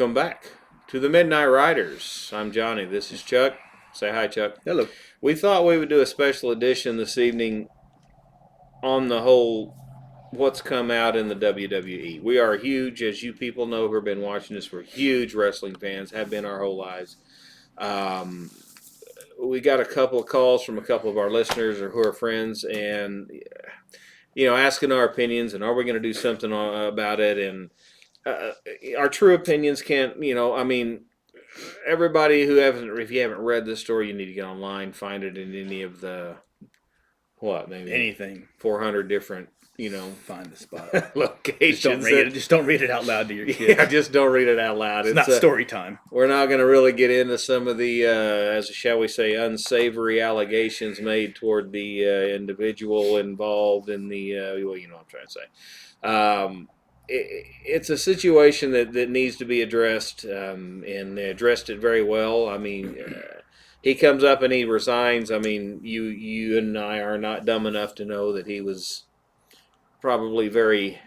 welcome back to the Midnight Riders. I'm Johnny. This is Chuck. Say hi, Chuck. Hello. We thought we would do a special edition this evening on the whole what's come out in the WWE. We are huge, as you people know who have been watching this, we're huge wrestling fans, have been our whole lives. We got a couple of calls from a couple of our listeners or who are friends, and asking our opinions and are we going to do something about it, and our true opinions can't, everybody who if you haven't read this story, you need to get online, find it in any of the, maybe anything, 400 different, find the spot. locations. Just don't read it out loud to your kids. Yeah, just don't read it out loud. It's not story time. We're not going to really get into some of the, shall we say, unsavory allegations made toward the individual involved in the, you know what I'm trying to say. It's a situation that needs to be addressed, and they addressed it very well. I mean, he comes up and he resigns. I mean, you and I are not dumb enough to know that he was probably very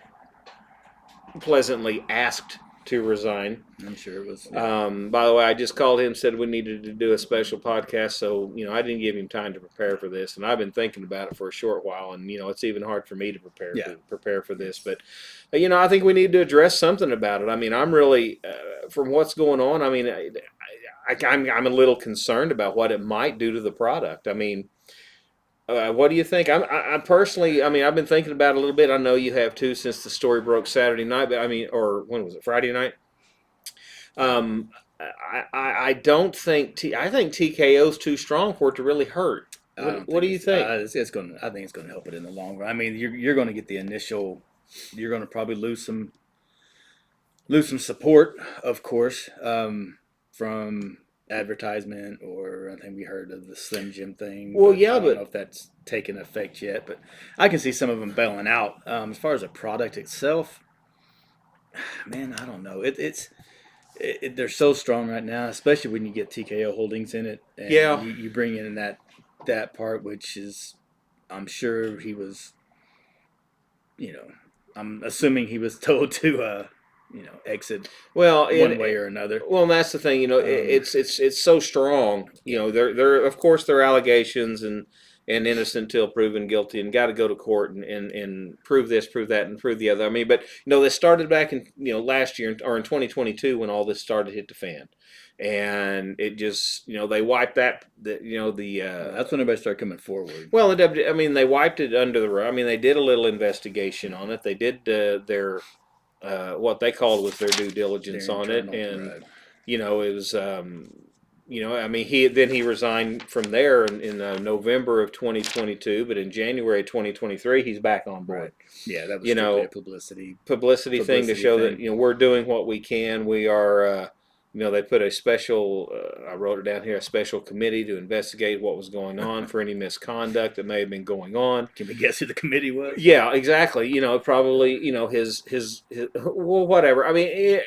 pleasantly asked to resign. I'm sure it was. Yeah. By the way, I just called him, said we needed to do a special podcast, so I didn't give him time to prepare for this, and I've been thinking about it for a short while, and it's even hard for me to prepare for this, but I think we need to address something about it. I mean, I'm really from what's going on. I mean, I'm a little concerned about what it might do to the product. I mean. What do you think? I personally, I've been thinking about it a little bit. I know you have too, since the story broke Saturday night. But or when was it? Friday night. I don't think I think TKO's too strong for it to really hurt. What do you think? It's going. I think it's going to help it in the long run. I mean, you're going to get the initial. You're going to probably lose some support, of course, from advertisement, or I think we heard of the Slim Jim thing. Well, I don't know if that's taken effect yet, but I can see some of them bailing out. As far as the product itself, man, I don't know. They're so strong right now, especially when you get TKO Holdings in it. And you bring in that part, which is, I'm sure he was, I'm assuming he was told to. Exit one way or another. Well, and that's the thing. It's so strong. They're of course they're allegations and innocent till proven guilty, and got to go to court and prove this, prove that, and prove the other. I mean, but this started back in last year or in 2022 when all this started to hit the fan, and it just they wiped that that's when everybody started coming forward. Well, they wiped it under the rug. I mean, they did a little investigation on it. They did their. What they called was their due diligence on it, and it was he resigned from there in November of 2022, but in January of 2023 he's back on board. Right. Yeah, that was a publicity thing to show that we're doing what we can. We are. They put a special, I wrote it down here, a special committee to investigate what was going on for any misconduct that may have been going on. Can we guess who the committee was? Yeah, exactly. Probably, his well, whatever. I mean,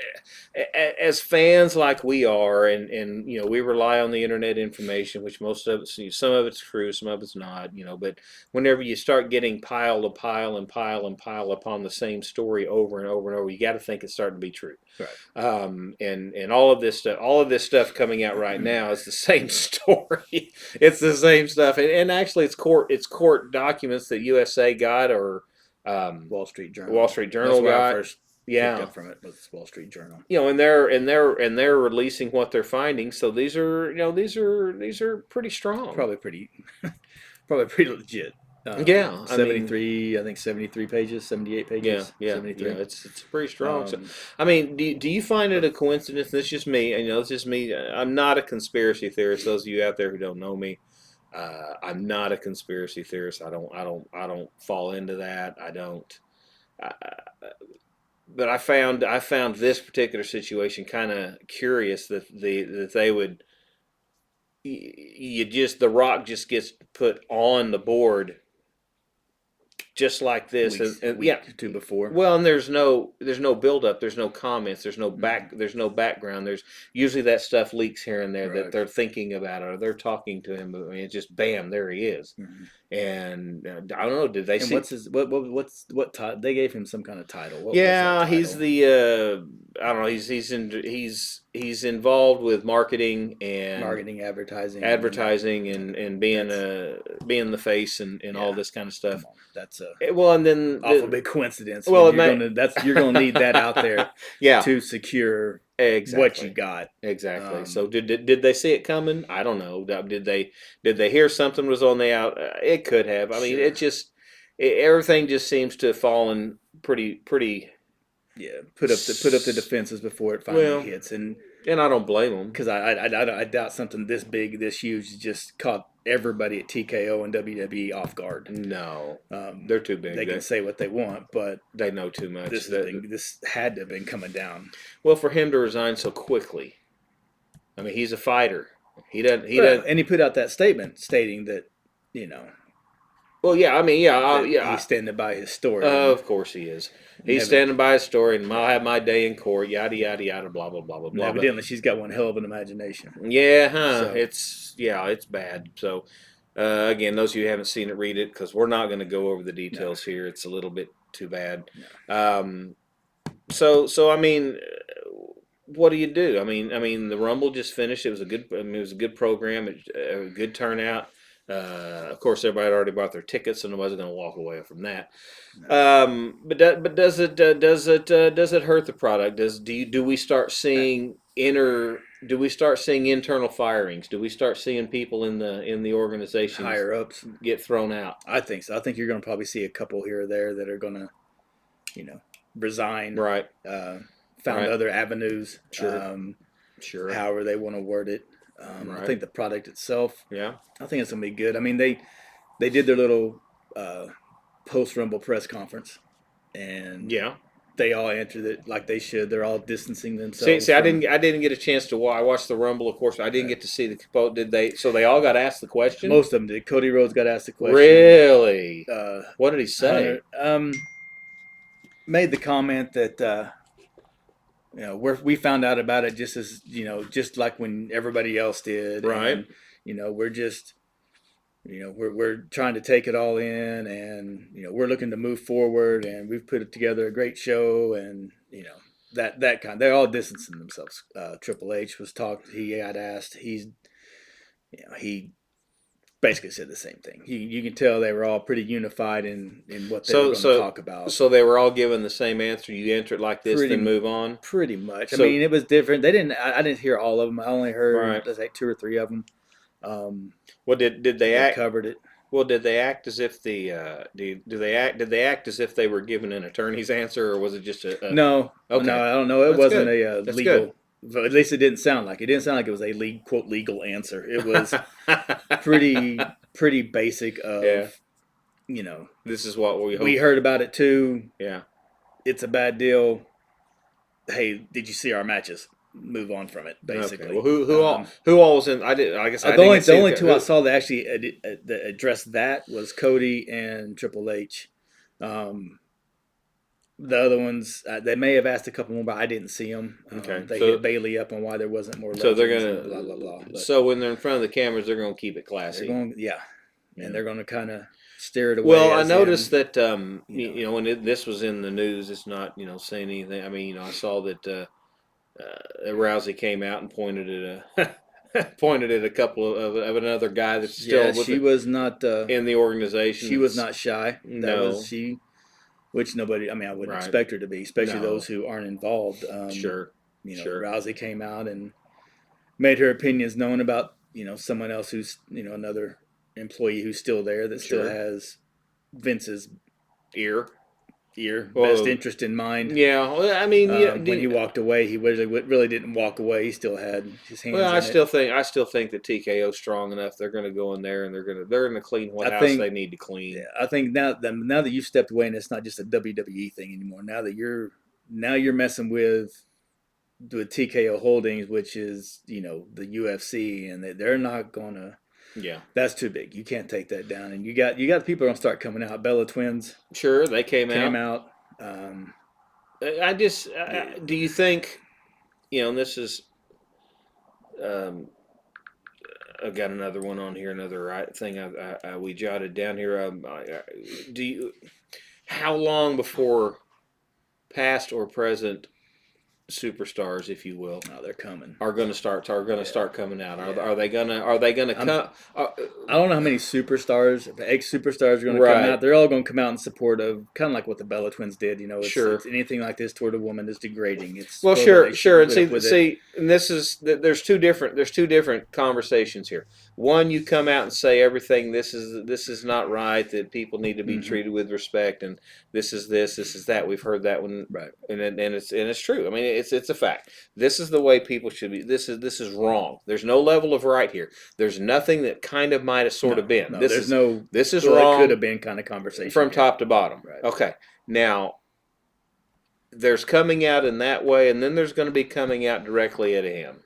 as fans like we are, and we rely on the internet information, which most of it, some of it's true, some of it's not, but whenever you start getting pile upon the same story over and over and over, you got to think it's starting to be true. Right. And all of this stuff coming out right now is the same story. It's the same stuff, and actually, it's court documents that USA got or Wall Street Journal. Wall Street Journal That's where got. I first picked up from it was Wall Street Journal. And they're releasing what they're finding. So these are pretty strong. Probably pretty legit. 73, I think 73 pages, 78 pages. Yeah, 73. Yeah, it's pretty strong. So, I mean, do you find it a coincidence? This is just me. It's just me. I'm not a conspiracy theorist. Those of you out there who don't know me, I'm not a conspiracy theorist. I don't fall into that. I don't. But I found this particular situation kind of curious that they would. The Rock just gets put on the board just like this, week or two before. Well, and there's no build up, there's no comments, there's no there's no background. There's usually that stuff leaks here and there that they're thinking about it or they're talking to him. But I mean, it's just bam, there he is. And I don't know. Did they see? What's his what title? They gave him some kind of title. What he's the I don't know. He's involved with marketing and advertising, and being the face and all this kind of stuff. That's and then awful big coincidence. Well, you're gonna need that out there, to secure what you got. Exactly. So did they see it coming? I don't know. Did they hear something was on the out? It could have. I mean, everything just seems to have fallen pretty. Yeah, put up the defenses before it finally hits, and I don't blame them because I doubt something this big, this huge just caught everybody at TKO and WWE off guard. No, they're too big. They can say what they want, but they know too much. This had to have been coming down. Well, for him to resign so quickly, I mean, he's a fighter. He doesn't, and he put out that statement stating that, Well, yeah, I mean, yeah. He's standing by his story. Of course he is. He's standing by his story, and I'll have my day in court. Yada yada yada. Blah blah blah blah blah. Evidently, she's got one hell of an imagination. Yeah, So, it's bad. So, again, those of you who haven't seen it, read it because we're not going to go over the details here. It's a little bit too bad. No. So I mean, what do you do? I mean, the Rumble just finished. It was a good program. A good turnout. Of course, everybody had already bought their tickets, so nobody's going to walk away from that. No. But does it hurt the product? Do we start seeing internal firings? Do we start seeing people in the organization higher ups get thrown out? I think so. I think you're going to probably see a couple here or there that are going to, resign. Right. Found other avenues. Sure. However they want to word it. I think the product itself, I think it's gonna be good. I mean, they did their little post Rumble press conference, and they all answered it like they should. They're all distancing themselves. See, I didn't get a chance to watch. I watched the Rumble, of course. I didn't get to see the quote. Did they? So they all got asked the question. Most of them did. Cody Rhodes got asked the question. Really? What did he say? Made the comment that. We found out about it just as just like when everybody else did, right? And, we're just, we're trying to take it all in, and we're looking to move forward, and we've put together a great show, and that kind. They're all distancing themselves. Triple H was talked. He got asked. He basically said the same thing. You can tell they were all pretty unified in what they were going to talk about. So they were all given the same answer. You enter it like this, then move on. Pretty much. I mean, it was different. They didn't. I didn't hear all of them. I only heard there's like 2 or 3 of them. Well, did they act? Covered it. Well, did they act as if did they act as if they were given an attorney's answer, or was it just a no? Okay. No, I don't know. It wasn't a legal. Good. But at least it didn't sound like it. It didn't sound like it was a quote legal answer. It was pretty basic. This is what we heard about it too. Yeah, it's a bad deal. Hey, did you see our matches? Move on from it. Basically. Okay. Well, who all was in? I guess the only two I saw that actually addressed that was Cody and Triple H. The other ones, they may have asked a couple more, but I didn't see them. Okay, they hit Bailey up on why there wasn't more. So they're gonna blah blah blah. But so when they're in front of the cameras, they're gonna keep it classy. And they're gonna kind of steer it away. Well, I noticed that when this was in the news, it's not saying anything. I mean, I saw that Rousey came out and pointed at a couple of another guy that's still. She was not in the organization. She was not shy. No. Which nobody, I mean, I wouldn't expect her to be, especially those who aren't involved. Sure. Rousey came out and made her opinions known about, someone else who's, another employee who's still there that still has Vince's best interest in mind. Yeah, well, I mean, when he walked away, he really didn't walk away. He still had his hands. Well, I still think that TKO's strong enough. They're going to go in there and they're going to clean what house they need to clean. Yeah, I think now that you've stepped away and it's not just a WWE thing anymore. Now that you're messing with TKO Holdings, which is the UFC, and they're not going to. Yeah. That's too big. You can't take that down. And you got people that are gonna start coming out. Bella Twins Sure, they came out. I just do you think, and this is I've got another one on here, another thing we jotted down here. Do you how long before past or present superstars, if you will, they're coming. Are going to start coming out. Are they gonna come? I don't know how many superstars, the ex superstars are going to come out. They're all going to come out in support of kind of like what the Bella Twins did. It's anything like this toward a woman is degrading. It's sure. And and this is there's two different conversations here. One, you come out and say everything. This is not right. That people need to be treated with respect, and this is that. We've heard that one, right? And it's true. I mean, it's a fact. This is the way people should be. This is wrong. There's no level of right here. There's nothing that kind of might have sort of been. No, this is wrong. It could have been kind of conversation from top to bottom. Right. Okay. Now, there's coming out in that way, and then there's going to be coming out directly at him.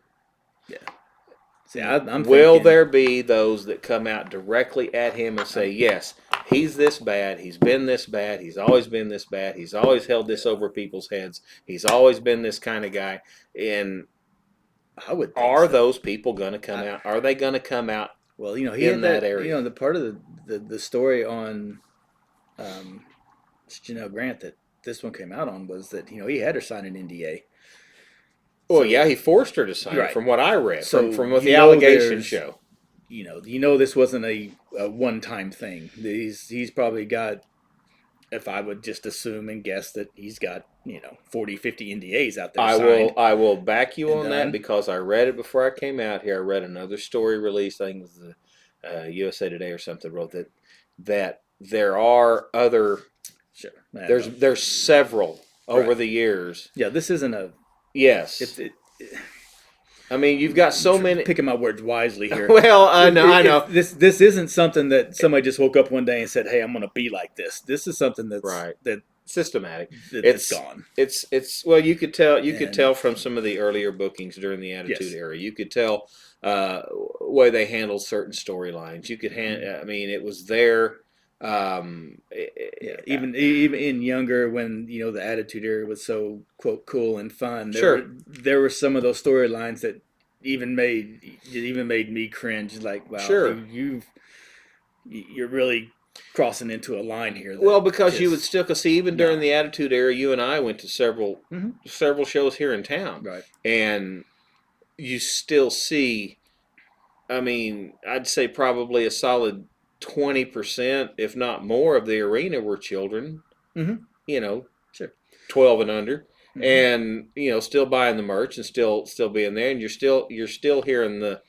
Yeah. See, I'm will thinking, there be those that come out directly at him and say, yes, he's this bad, he's been this bad, he's always been this bad, he's always held this over people's heads, he's always been this kind of guy, and I would think are so. those people going to come out? Are they going to come out? Well, he in had that area. The part of the story on Janelle Grant that this one came out on was that he had her sign an NDA. Well, yeah, he forced her to sign it, from what I read, so from what the allegations show. This wasn't a one-time thing. He's probably got, if I would just assume and guess, that he's got 40, 50 NDAs out there. I will back you on that because I read it before I came out here. I read another story released, I think it was the USA Today or something, wrote that there are other. Sure. There's several over the years. Yeah, this isn't a. Yes. I mean, you've got so many. Picking my words wisely here. Well, I know. This isn't something that somebody just woke up one day and said, "Hey, I'm going to be like this." This is something that's systematic. It's gone. It's well, you could tell from some of the earlier bookings during the Attitude Era. You could tell way they handled certain storylines. You could I mean, it was there. Even in younger, when the Attitude Era was so quote cool and fun, there were some of those storylines that even made me cringe. Like, wow, you're really crossing into a line here. Well, because you would still see even during the Attitude Era, you and I went to several shows here in town, right? And you still see. I mean, I'd say probably a solid 20%, if not more, of the arena were children. 12 and under, and still buying the merch and still being there, and you're still hearing the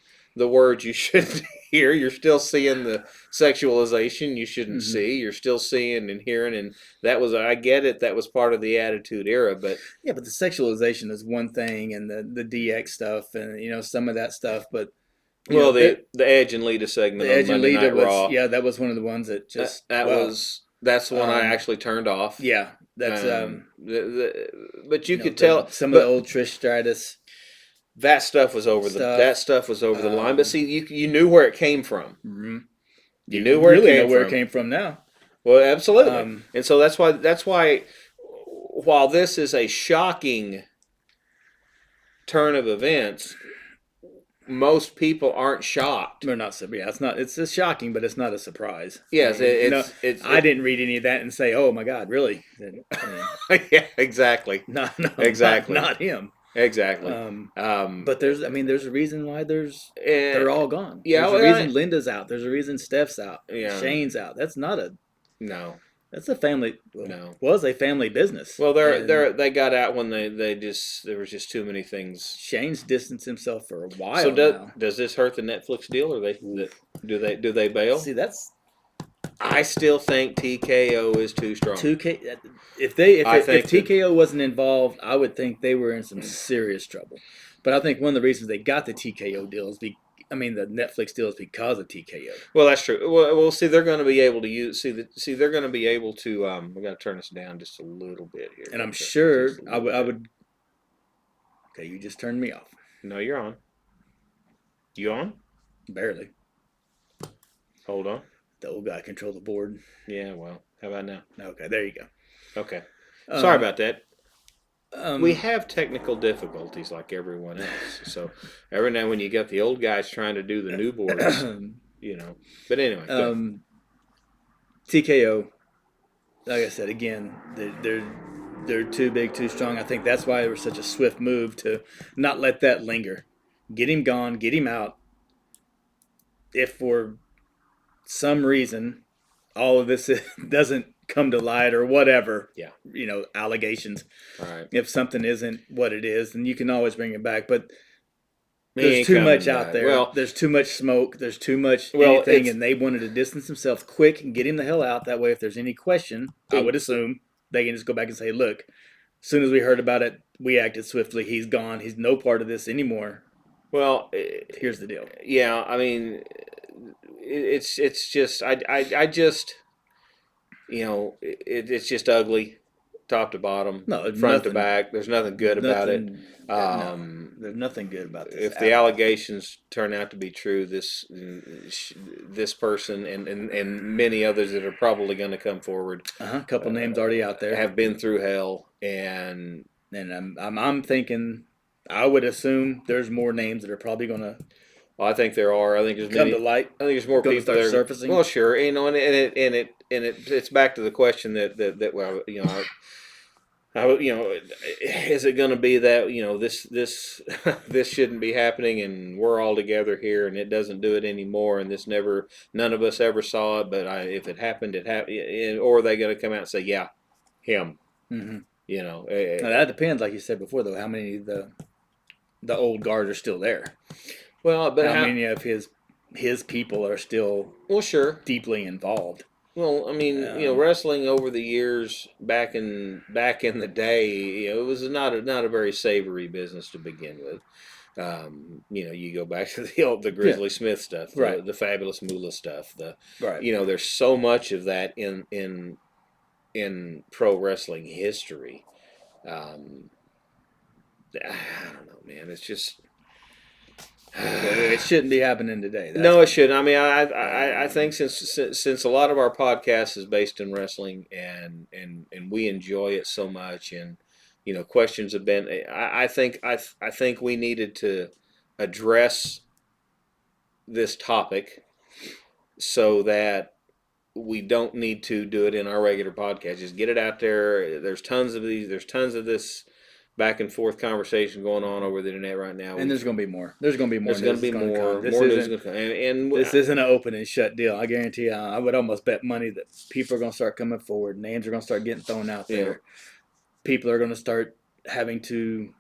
words you shouldn't hear. You're still seeing the sexualization you shouldn't see. You're still seeing and hearing, and that was, I get it, that was part of the Attitude Era, but the sexualization is one thing, and the DX stuff, and some of that stuff, but. The Edge and Lita segment on Monday Night Raw. Yeah, that was one of the ones that just that's the one I actually turned off. Yeah, that's but you could tell some of the old Trish Stratus. That stuff was over the line. But see, you knew where it came from. Mm-hmm. You knew where it came from now. Well, absolutely, and so that's why while this is a shocking turn of events, most people aren't shocked. They're not. Yeah, it's not. It's just shocking, but it's not a surprise. Yes, I didn't read any of that and say, "Oh my God, really?" Yeah, exactly. No, exactly. Not him. Exactly. But there's a reason why they're all gone. Yeah, there's a reason Linda's out. There's a reason Steph's out. Yeah. Shane's out. That's not a. No. That's a family. No. Was a family business. Well, they got out when there was just too many things. Shane's distanced himself for a while. So now. Does this hurt the Netflix deal, or do they bail? See, that's. I still think TKO is too strong. If TKO wasn't involved, I would think they were in some serious trouble. But I think one of the reasons they got the TKO deal is the Netflix deal is because of TKO. Well, that's true. Well, see, they're going to be able to use. They're going to be able to. We got to turn this down just a little bit here. And I'm sure I would. Okay, you just turned me off. No, you're on. You on? Barely. Hold on. The old guy control the board. Yeah, well, how about now? Okay, there you go. Okay. Sorry about that. We Um, have technical difficulties like everyone else. So every now and when you got the old guys trying to do the new boards, you know. But anyway, go ahead. TKO. Like I said again, they're too big, too strong. I think that's why it was such a swift move to not let that linger. Get him gone, get him out. If for some reason all of this doesn't come to light or whatever, Yeah. Allegations. All right. If something isn't what it is, then you can always bring it back. But He there's ain't too coming much out back. there. Well, There's too much smoke. There's too much Well, anything, it's- and they wanted to distance themselves quick and get him the hell out. That way, if there's any question, I would assume they can just go back and say, "Look, as soon as we heard about it, we acted swiftly. He's gone. He's no part of this anymore." well, Here's the deal. yeah. I mean, it's just I just it's just ugly, top to bottom, No, front to back. There's nothing good about it. No, there's nothing good about this. If the allegations turn out to be true, this person and many others that are probably going to come forward, a couple names already out there have been through hell, and I'm thinking, I would assume there's more names that are probably going to. Well, I think there are. I think there's come many. to light. I think there's more people start that are surfacing. Well, sure, it's back to the question that well, is it going to be that this this shouldn't be happening, and we're all together here, and it doesn't do it anymore, and none of us ever saw it, but if it happened, it happened, or are they going to come out and say, yeah, him? Mm-hmm. Now, that depends, like you said before, though, how many of the old guard are still there. Well, but how many of his people are still sure deeply involved? Well, I mean, wrestling over the years back in the day, it was not a very savory business to begin with. You go back to the Grizzly Smith stuff, the Fabulous Moolah stuff. There's so much of that in pro wrestling history. I don't know, man. It's just. It shouldn't be happening today. No, it shouldn't. I mean, I think since a lot of our podcast is based in wrestling and we enjoy it so much, and questions have been. I think we needed to address this topic so that we don't need to do it in our regular podcast. Just get it out there. There's tons of these. There's tons of this back and forth conversation going on over the internet right now. And there's going to be more. There's going to be more. There's going to be more. More news going to come. And this isn't an open and shut deal. I guarantee you. I would almost bet money that people are going to start coming forward. Names are going to start getting thrown out there. Yeah. People are going to start having to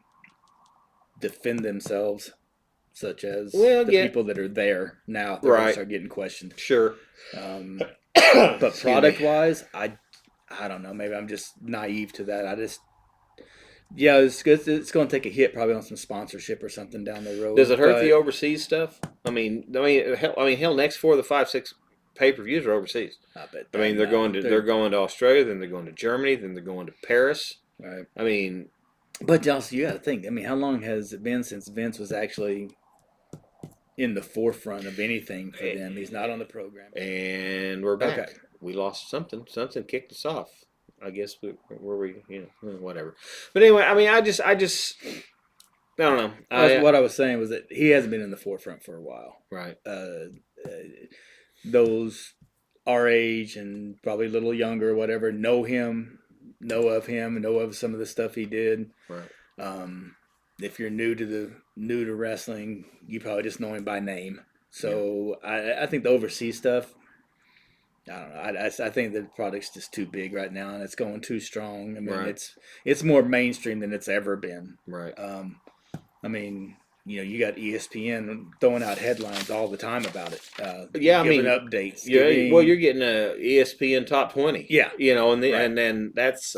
defend themselves, such as the people that are there now. They're going to start getting questioned. Sure. But product-wise, I don't know. Maybe I'm just naive to that. Yeah, it's going to take a hit probably on some sponsorship or something down the road. Does it hurt the overseas stuff? I mean, hell, next 4 of the 5, 6 pay-per-views are overseas. I bet. I mean, they're going to Australia, then they're going to Germany, then they're going to Paris. Right. I mean, but Johnson, you got to think. I mean, how long has it been since Vince was actually in the forefront of anything for them? He's not on the program. And we're back. Okay. We lost something. Something kicked us off. I guess whatever. But anyway, I mean, I don't know. What I was saying was that he hasn't been in the forefront for a while. Right. Those our age and probably a little younger, whatever, know of some of the stuff he did. Right. If you're new to wrestling, you probably just know him by name. So I think the overseas stuff, I don't know. I think the product's just too big right now, and it's going too strong. I mean, it's more mainstream than it's ever been. Right. I mean, you got ESPN throwing out headlines all the time about it. Giving updates. Well, you're getting a ESPN top 20. Yeah. And then that's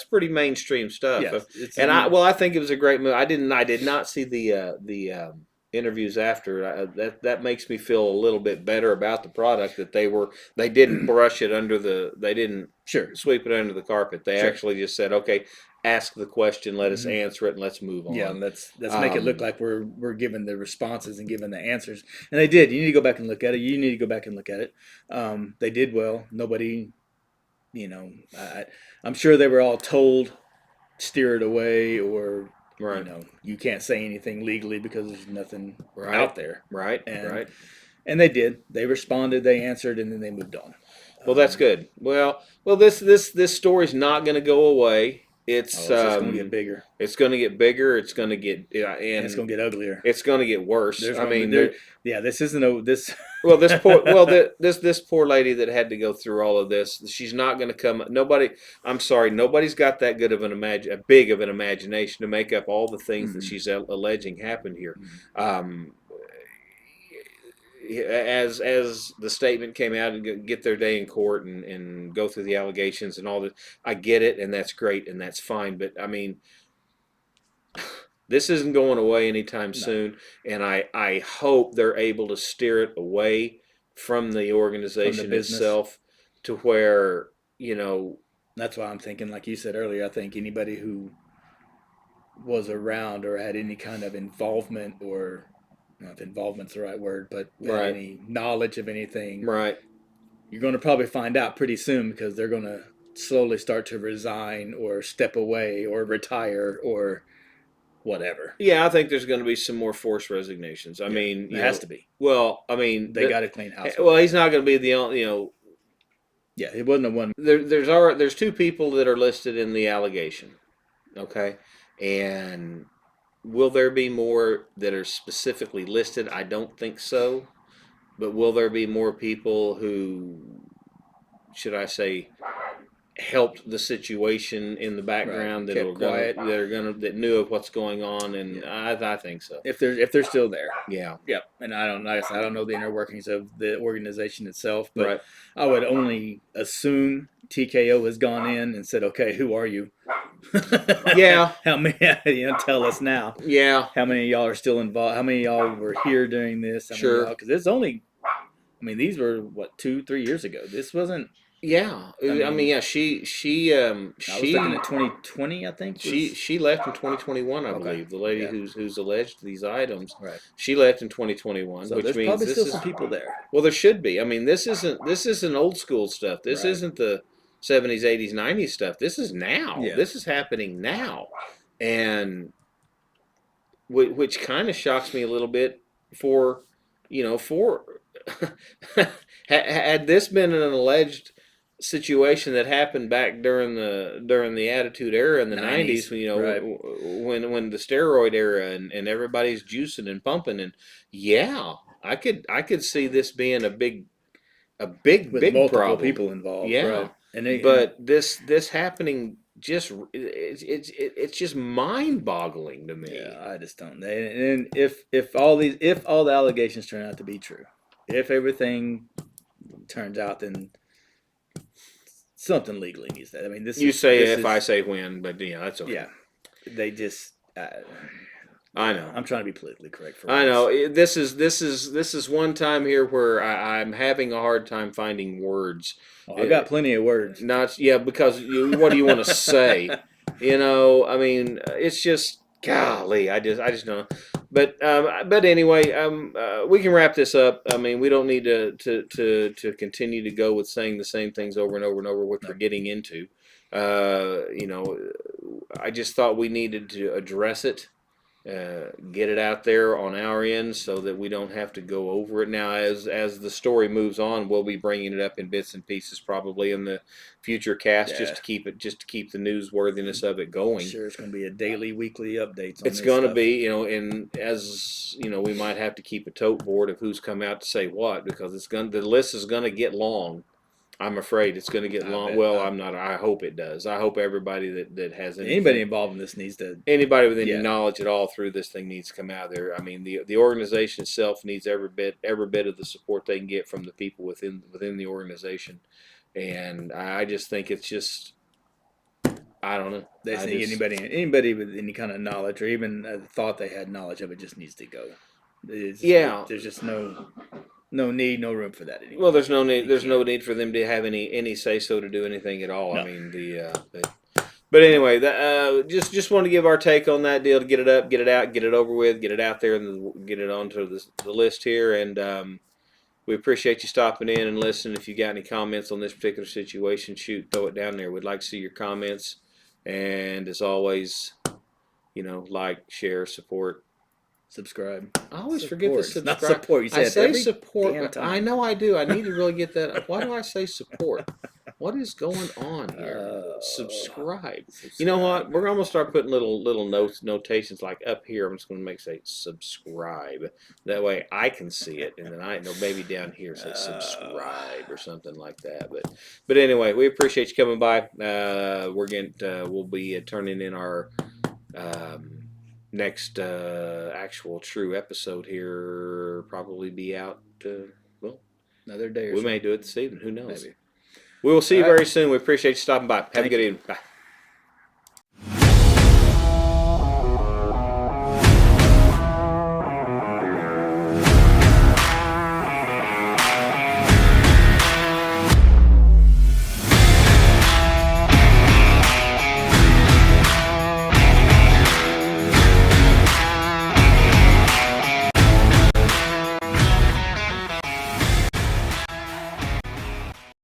pretty mainstream stuff. Yes, I think it was a great move. I did not see the interviews after. That makes me feel a little bit better about the product, that they didn't brush it under they didn't sweep it under the carpet. They actually just said, okay, ask the question, let us answer it, and let's move on. Yeah, let's make it look like we're giving the responses and giving the answers. And they did. You need to go back and look at it. You need to go back and look at it. They did well. Nobody, I'm sure they were all told, steer it away, or Right. you can't say anything legally because there's nothing out there. Right. And, And they did. They responded. They answered, and then they moved on. Well, that's good. Well, this story's not going to go away. It's going to get bigger. It's going to get bigger. It's going to get and it's going to get uglier. It's going to get worse. This isn't this. Well, this poor lady that had to go through all of this. She's not going to come. Nobody. I'm sorry. Nobody's got that good of a big of an imagination to make up all the things that she's alleging happened here. As the statement came out and get their day in court and go through the allegations and all that, I get it, and that's great and that's fine. But I mean, this isn't going away anytime soon, and I hope they're able to steer it away from the organization itself to where That's why I'm thinking, like you said earlier, I think anybody who was around or had any kind of involvement, or not if involvement's the right word, but any knowledge of anything, you're going to probably find out pretty soon, because they're going to slowly start to resign or step away or retire or whatever. Yeah, I think there's going to be some more forced resignations. I mean, it has to be. Well, I mean, they got to clean house. Well, he's not going to be the only. Yeah, it wasn't a one. There's two people that are listed in the allegation. Okay, and will there be more that are specifically listed? I don't think so. But will there be more people who, should I say, helped the situation in the background that knew of what's going on? And I think so. If they're still there. Yeah. Yep. And I don't know the inner workings of the organization itself, but I would only assume TKO has gone in and said, "Okay, who are you?" Yeah. How many? Tell us now. Yeah. How many of y'all are still involved? How many of y'all were here during this? Sure. Because it's only. I mean, these were 2-3 years ago. This wasn't. Yeah. She I was looking at 2020, I think. She left in 2021, I believe. The lady who's alleged these items. Right. She left in 2021, so which there's means probably still some people there. Well, there should be. I mean, this isn't old school stuff. This isn't the 70s, 80s, 90s stuff. This is now. Yeah. This is happening now, and which kind of shocks me a little bit. Had this been an alleged situation that happened back during the Attitude Era in the 90s, when the steroid era and everybody's juicing and pumping, and I could see this being a big with multiple problem. People involved. Yeah, right. But this happening it's just mind-boggling to me. Yeah, I just don't. And if all the allegations turn out to be true, if everything turns out, then something legally needs that. I mean, I say when, but that's okay. Yeah, they just. I know. I'm trying to be politically correct. I know. This is one time here where I'm having a hard time finding words. I got plenty of words. Because what do you want to say? I mean, it's just golly. I just don't know. But anyway, we can wrap this up. I mean, we don't need to continue to go with saying the same things over and over and over, which we're getting into. I just thought we needed to address it. Get it out there on our end so that we don't have to go over it. Now, as the story moves on, we'll be bringing it up in bits and pieces, probably in the future cast, just to keep the newsworthiness of it going. Sure, it's going to be a daily, weekly updates. It's going to be, and as we might have to keep a tote board of who's come out to say what, because the list is going to get long. I'm afraid it's going to get long. Well, I'm not. I hope it does. I hope everybody that has anybody involved in this needs to. Anybody with any knowledge at all through this thing needs to come out there. I mean, the organization itself needs every bit of the support they can get from the people within the organization, and I just think it's just. I don't know. They think anybody with any kind of knowledge or even thought they had knowledge of it just needs to go. There's just no need, no room for that anymore. Well, there's no need. There's no need for them to have any say so to do anything at all. No. I mean, But anyway, just want to give our take on that deal to get it up, get it out, get it over with, get it out there, and get it onto the list here. And we appreciate you stopping in and listening. If you got any comments on this particular situation, throw it down there. We'd like to see your comments. And as always, like, share, support. Subscribe. I always forget to subscribe. Not support. You say I say every support. damn time. I know I do. I need to really get that. Why do I say support? What is going on here? Subscribe. You know what? We're gonna start putting little notations like up here. I'm just gonna say subscribe. That way I can see it, and then maybe down here say subscribe or something like that. But anyway, we appreciate you coming by. We'll be turning in our next actual true episode here. Probably be out. Another day or we so. may do it this evening. Who knows? Maybe. We will see you very soon. We appreciate you stopping by. Have a good evening. Bye.